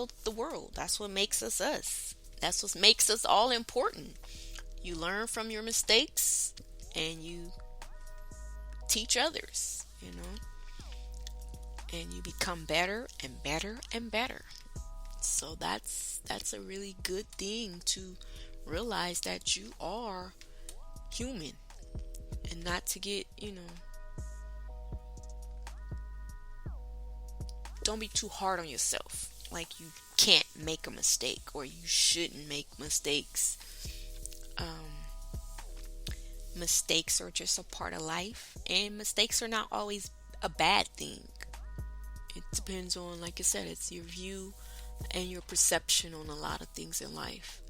world the world. That's what makes us us. That's what makes us all important. You learn from your mistakes and you teach others, and you become better and better and better. So that's a really good thing to realize that you are human and not to get, don't be too hard on yourself. Like you can't make a mistake or you shouldn't make mistakes. Mistakes are just a part of life, and mistakes are not always a bad thing. It depends on, like I said, it's your view and your perception on a lot of things in life.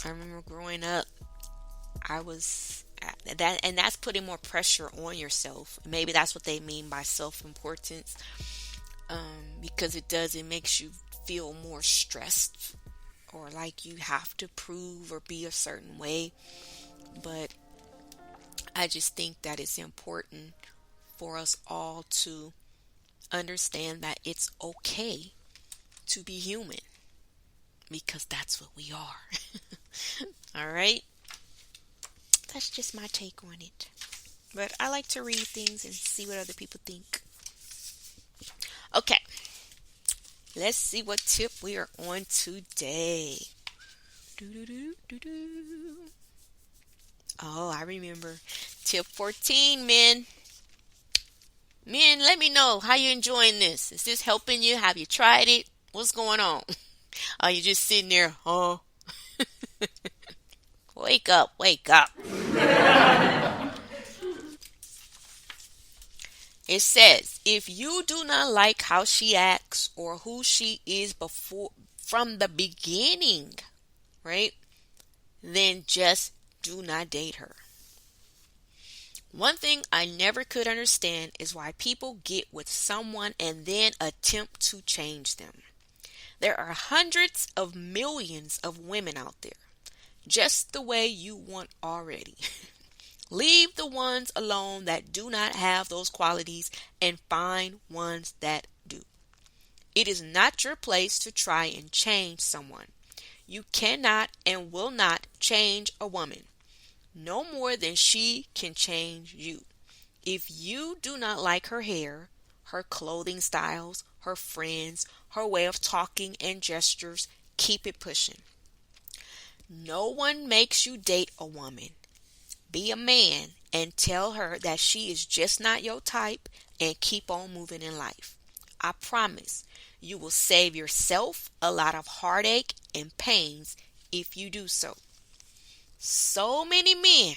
I remember growing up, I was that, and that's putting more pressure on yourself. Maybe that's what they mean by self-importance, because it makes you feel more stressed or like you have to prove or be a certain way. But I just think that it's important for us all to understand that it's okay to be human, because that's what we are. All right? That's just my take on it. But I like to read things and see what other people think. Okay. Let's see what tip we are on today. Oh, I remember. Tip 14, men. Men, let me know how you enjoying this. Is this helping you? Have you tried it? What's going on? Are you just sitting there, huh? Wake up, wake up. It says, if you do not like how she acts or who she is before from the beginning, right? Then just do not date her. One thing I never could understand is why people get with someone and then attempt to change them. There are hundreds of millions of women out there, just the way you want already. Leave the ones alone that do not have those qualities and find ones that do. It is not your place to try and change someone. You cannot and will not change a woman, no more than she can change you. If you do not like her hair, her clothing styles, her friends, her way of talking and gestures, keep it pushing. No one makes you date a woman. Be a man and tell her that she is just not your type and keep on moving in life. I promise you will save yourself a lot of heartache and pains if you do so. So many men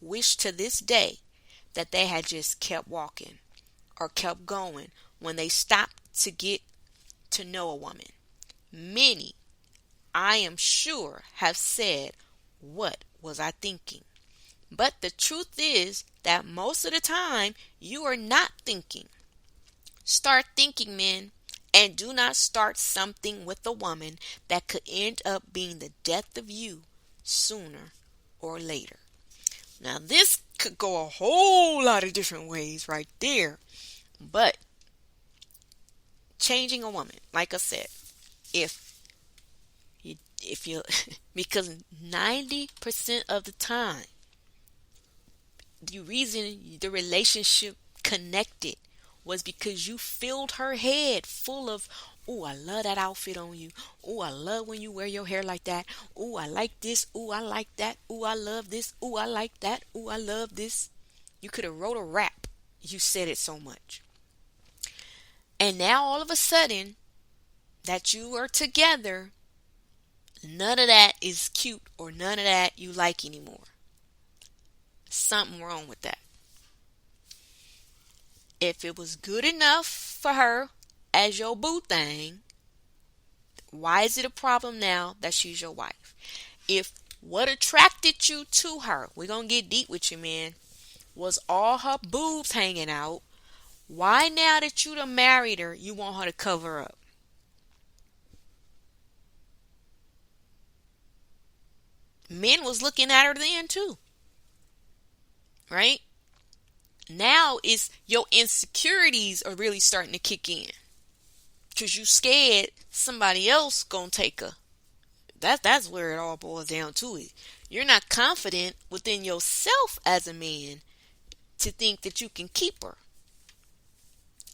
wish to this day that they had just kept walking or kept going when they stopped to get to know a woman. Many, I am sure, have said, "What was I thinking?" But the truth is that most of the time you are not thinking. Start thinking, men, and do not start something with a woman that could end up being the death of you sooner or later. Now, this could go a whole lot of different ways right there. But changing a woman, like I said, if you because 90% of the time, the reason the relationship connected was because you filled her head full of, "Oh, I love that outfit on you. Oh, I love when you wear your hair like that. Oh, I like this. Oh, I like that. Oh, I love this. Oh, I like that. Oh, I love this." You could have wrote a rap. You said it so much. And now all of a sudden that you are together, none of that is cute or none of that you like anymore. Something wrong with that. If it was good enough for her as your boo thing, why is it a problem now that she's your wife? If what attracted you to her, we're going to get deep with you, man, was all her boobs hanging out, why now that you done married her, you want her to cover up? Men was looking at her then too. Right? Now is your insecurities are really starting to kick in. Because you scared somebody else gonna take her. That's where it all boils down to it. You're not confident within yourself as a man to think that you can keep her.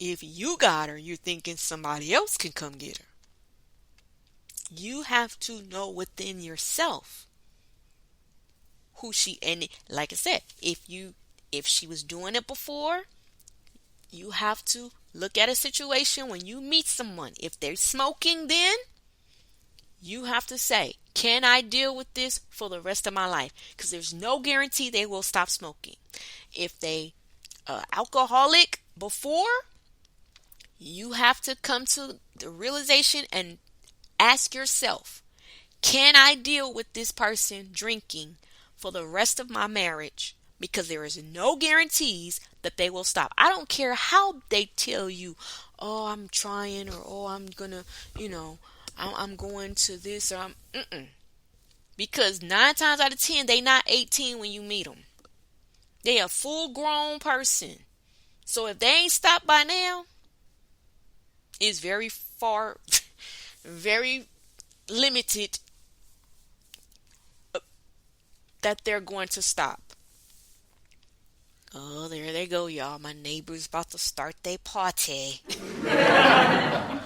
If you got her, you're thinking somebody else can come get her. You have to know within yourself who she, and like I said, if she was doing it before, you have to look at a situation when you meet someone. If they're smoking, then you have to say, can I deal with this for the rest of my life? Because there's no guarantee they will stop smoking. If they alcoholic before, you have to come to the realization and ask yourself, can I deal with this person drinking for the rest of my marriage? Because there is no guarantees that they will stop. I don't care how they tell you, oh, I'm trying, or oh, I'm gonna, I'm going to this, or because 9 times out of 10, they not 18 when you meet them. They a full grown person. So if they ain't stopped by now, it's very far, very limited that they're going to stop. Oh, there they go, y'all. My neighbor's about to start their party. I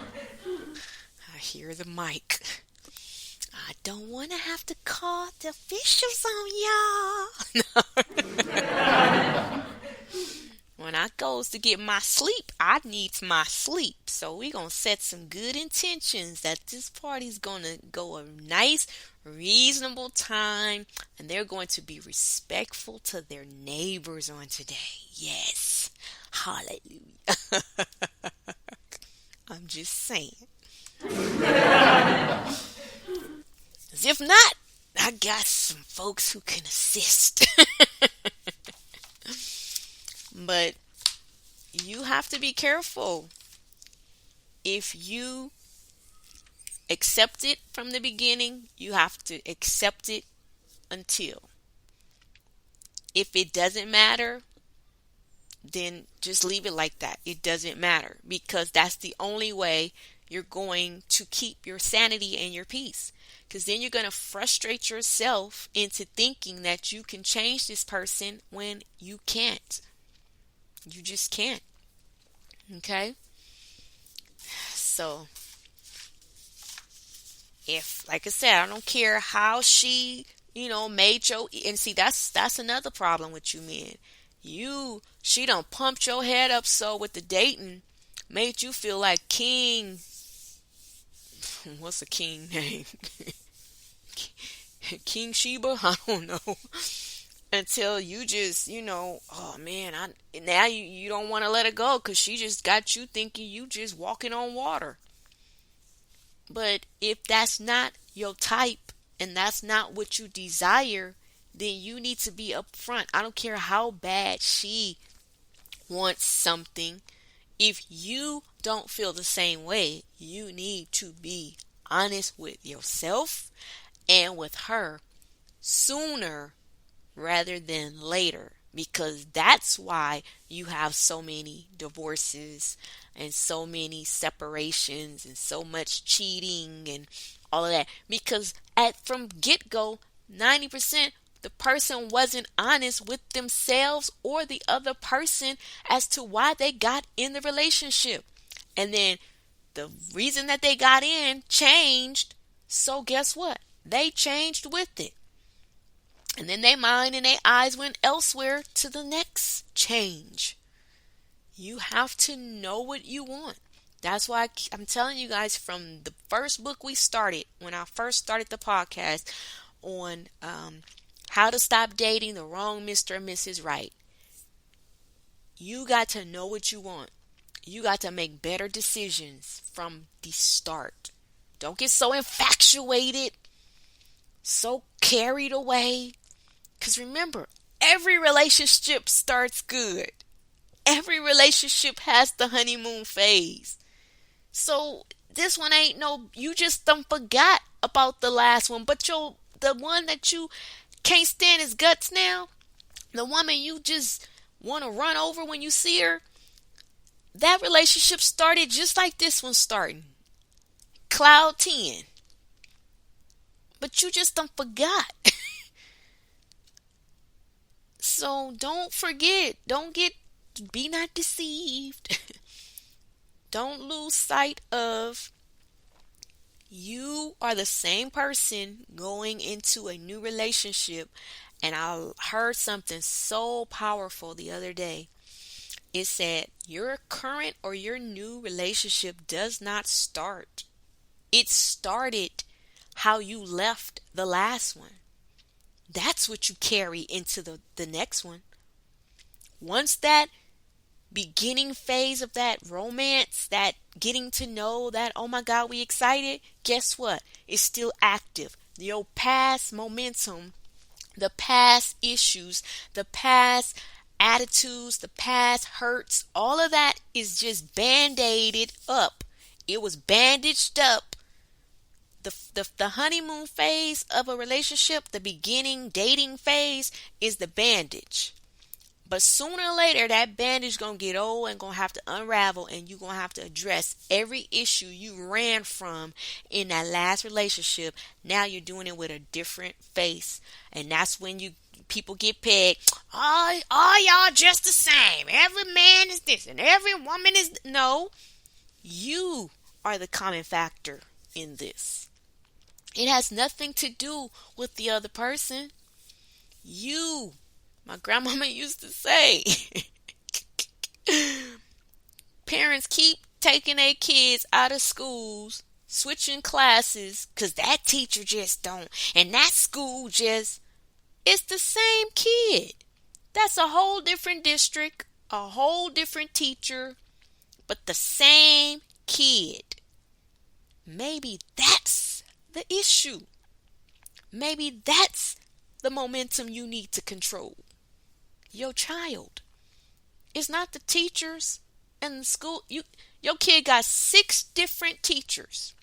hear the mic. I don't want to have to call the officials on y'all. When I goes to get my sleep, I needs my sleep. So we going to set some good intentions that this party's going to go a nice, reasonable time. And they're going to be respectful to their neighbors on today. Yes. Hallelujah. I'm just saying. As if not, I got some folks who can assist. But you have to be careful. If you accept it from the beginning, you have to accept it until. If it doesn't matter, then just leave it like that. It doesn't matter, because that's the only way you're going to keep your sanity and your peace. Because then you're going to frustrate yourself into thinking that you can change this person when you can't. You just can't. Okay? So, if, like I said, I don't care how she, made your, and see, that's another problem with you men. She done pumped your head up so with the dating, made you feel like King, what's a king name? King Sheba? I don't know. Until you just, oh man, now you don't want to let her go because she just got you thinking you just walking on water. But if that's not your type and that's not what you desire, then you need to be upfront. I don't care how bad she wants something. If you don't feel the same way, you need to be honest with yourself and with her sooner rather than later, because that's why you have so many divorces and so many separations and so much cheating and all of that, because from get-go 90% the person wasn't honest with themselves or the other person as to why they got in the relationship, and then the reason that they got in changed, so guess what, they changed with it. And then their mind and their eyes went elsewhere to the next change. You have to know what you want. That's why I'm telling you guys, from the first book we started, when I first started the podcast on how to stop dating the wrong Mr. and Mrs. Right. You got to know what you want. You got to make better decisions from the start. Don't get so infatuated, so carried away. Because remember, every relationship starts good. Every relationship has the honeymoon phase. So this one ain't you just done forgot about the last one. But the one that you can't stand his guts now, the woman you just want to run over when you see her, that relationship started just like this one starting. cloud 10. But you just don't forgot. So don't forget. Be not deceived. Don't lose sight of you are the same person going into a new relationship. And I heard something so powerful the other day. It said, your current or your new relationship does not start. It started how you left the last one. That's what you carry into the next one. Once that beginning phase of that romance, that getting to know, that, oh my God, we excited, guess what? It's still active. Your past momentum, the past issues, the past attitudes, the past hurts, all of that is just band-aided up. It was bandaged up. The honeymoon phase of a relationship, the beginning dating phase, is the bandage. But sooner or later, that bandage going to get old and going to have to unravel, and you're going to have to address every issue you ran from in that last relationship. Now you're doing it with a different face. And that's when people get pegged. All y'all just the same. Every man is this and every woman is... No, you are the common factor in this. It has nothing to do with the other person. You... My grandmama used to say, parents keep taking their kids out of schools, switching classes, because that teacher just don't. And that school just, it's the same kid. That's a whole different district, a whole different teacher, but the same kid. Maybe that's the issue. Maybe that's the momentum you need to control. Your child. It's not the teachers and the school. Your kid got 6 different teachers.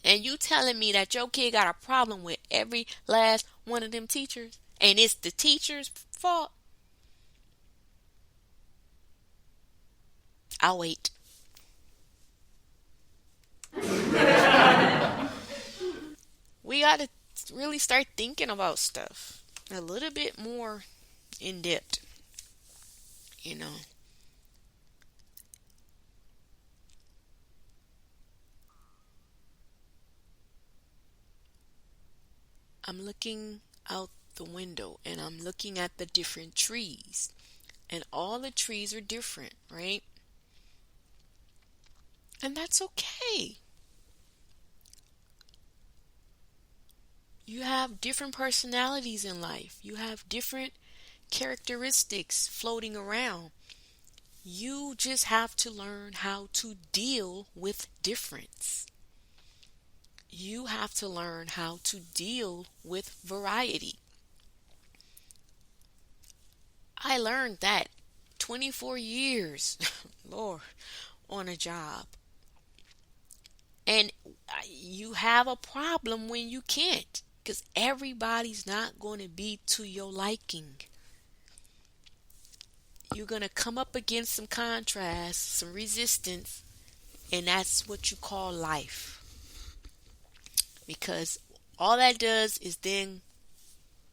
And you telling me that your kid got a problem with every last one of them teachers? And it's the teacher's fault? I'll wait. We got to really start thinking about stuff a little bit more in depth, I'm looking out the window and I'm looking at the different trees, and all the trees are different, right? And that's okay. You have different personalities in life. You have different characteristics floating around. You just have to learn how to deal with difference. You have to learn how to deal with variety. I learned that 24 years, Lord, on a job. And you have a problem when you can't, because everybody's not going to be to your liking. You're going to come up against some contrast, some resistance, and that's what you call life. Because all that does is then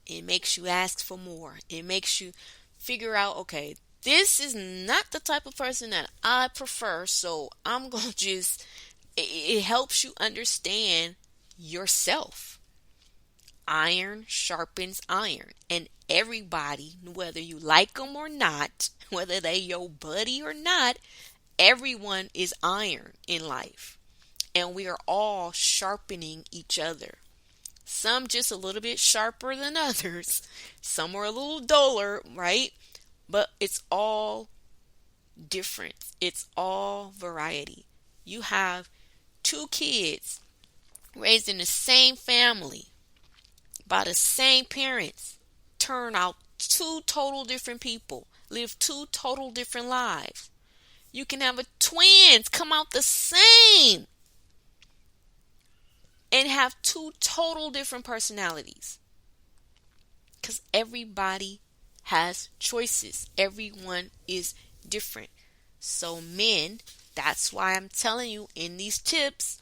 it makes you ask for more. It makes you figure out, okay, this is not the type of person that I prefer, so I'm going to just... It helps you understand yourself. Iron sharpens iron. And everybody, whether you like them or not, whether they your buddy or not, everyone is iron in life. And we are all sharpening each other. Some just a little bit sharper than others. Some are a little duller, right? But it's all different. It's all variety. You have 2 kids raised in the same family by the same parents, turn out 2 total different people, live 2 total different lives. You can have twins come out the same and have 2 total different personalities, because everybody has choices. Everyone is different. So men, that's why I'm telling you in these tips,